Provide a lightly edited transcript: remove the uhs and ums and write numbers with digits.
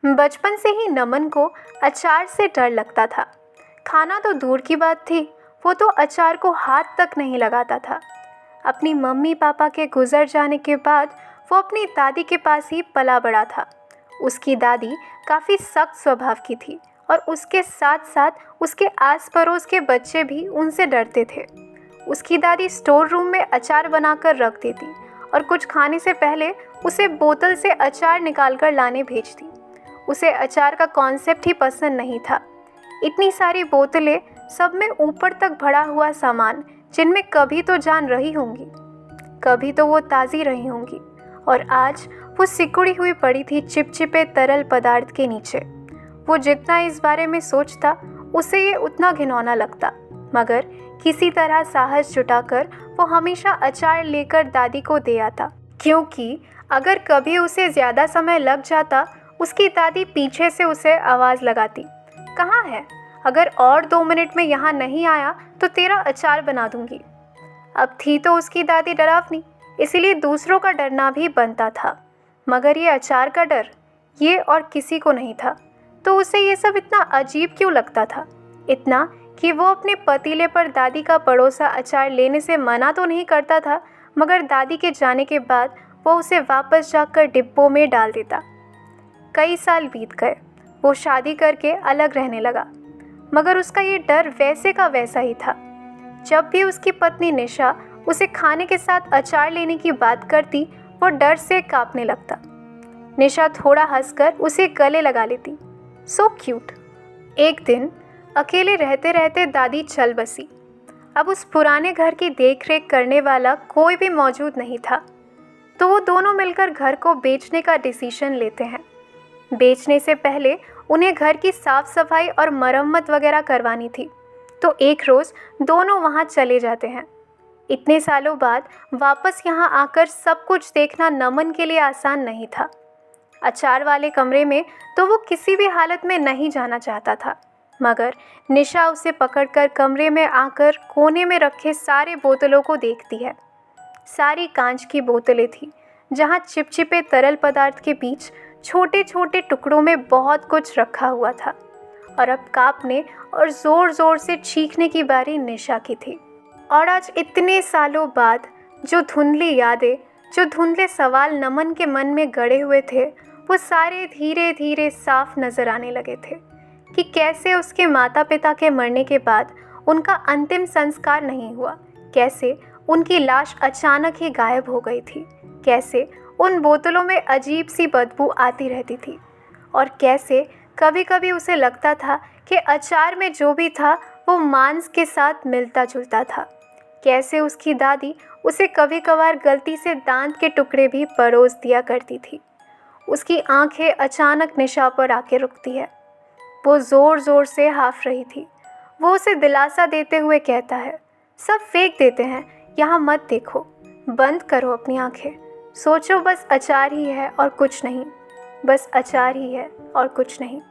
बचपन से ही नमन को अचार से डर लगता था। खाना तो दूर की बात थी, वो तो अचार को हाथ तक नहीं लगाता था। अपनी मम्मी पापा के गुजर जाने के बाद वो अपनी दादी के पास ही पला बड़ा था। उसकी दादी काफ़ी सख्त स्वभाव की थी और उसके साथ साथ उसके आस पड़ोस के बच्चे भी उनसे डरते थे। उसकी दादी स्टोर रूम में अचार बनाकर रख देती और कुछ खाने से पहले उसे बोतल से अचार निकाल कर लाने भेजती। उसे अचार का कॉन्सेप्ट ही पसंद नहीं था। इतनी सारी बोतलें, सब में ऊपर तक भरा हुआ सामान, जिनमें कभी तो जान रही होंगी, कभी तो वो ताज़ी रही होंगी, और आज वो सिकुड़ी हुई पड़ी थी चिपचिपे तरल पदार्थ के नीचे। वो जितना इस बारे में सोचता उसे ये उतना घिनौना लगता, मगर किसी तरह साहस जुटाकर वो हमेशा अचार लेकर दादी को दे आता, क्योंकि अगर कभी उसे ज़्यादा समय लग जाता उसकी दादी पीछे से उसे आवाज़ लगाती, कहाँ है? अगर और 2 मिनट में यहाँ नहीं आया तो तेरा अचार बना दूंगी। अब थी तो उसकी दादी डरावनी, इसीलिए दूसरों का डरना भी बनता था, मगर ये अचार का डर ये और किसी को नहीं था। तो उसे ये सब इतना अजीब क्यों लगता था? इतना कि वो अपने पतीले पर दादी का पड़ोसा अचार लेने से मना तो नहीं करता था, मगर दादी के जाने के बाद वो उसे वापस जाकर डिब्बों में डाल देता। कई साल बीत गए, वो शादी करके अलग रहने लगा, मगर उसका ये डर वैसे का वैसा ही था। जब भी उसकी पत्नी निशा उसे खाने के साथ अचार लेने की बात करती, वो डर से कांपने लगता। निशा थोड़ा हंसकर उसे गले लगा लेती। So cute. एक दिन अकेले रहते रहते दादी चल बसी। अब उस पुराने घर की देखरेख करने वाला कोई भी मौजूद नहीं था, तो वो दोनों मिलकर घर को बेचने का डिसीजन लेते हैं। बेचने से पहले उन्हें घर की साफ सफाई और मरम्मत वगैरह करवानी थी, तो एक रोज़ दोनों वहाँ चले जाते हैं। इतने सालों बाद वापस यहाँ आकर सब कुछ देखना नमन के लिए आसान नहीं था। अचार वाले कमरे में तो वो किसी भी हालत में नहीं जाना चाहता था, मगर निशा उसे पकड़कर कमरे में आकर कोने में रखे सारे बोतलों को देखती है। सारी कांच की बोतलें थी, जहाँ चिपचिपे तरल पदार्थ के बीच छोटे छोटे टुकड़ों में बहुत कुछ रखा हुआ था, और अब कांपने और ज़ोर ज़ोर से चीखने की बारी निशा की थी। और आज इतने सालों बाद जो धुंधली यादें, जो धुंधले सवाल नमन के मन में गड़े हुए थे, वो सारे धीरे धीरे साफ नज़र आने लगे थे कि कैसे उसके माता पिता के मरने के बाद उनका अंतिम संस्कार नहीं हुआ, कैसे उनकी लाश अचानक ही गायब हो गई थी, कैसे उन बोतलों में अजीब सी बदबू आती रहती थी, और कैसे कभी कभी उसे लगता था कि अचार में जो भी था वो मांस के साथ मिलता जुलता था। कैसे उसकी दादी उसे कभी कभार गलती से दांत के टुकड़े भी परोस दिया करती थी। उसकी आंखें अचानक निशा पर आके रुकती है। वो ज़ोर ज़ोर से हाफ रही थी। वो उसे दिलासा देते हुए कहता है, सब फेंक देते हैं, यहाँ मत देखो, बंद करो अपनी आंखें, सोचो बस अचार ही है और कुछ नहीं, बस अचार ही है और कुछ नहीं।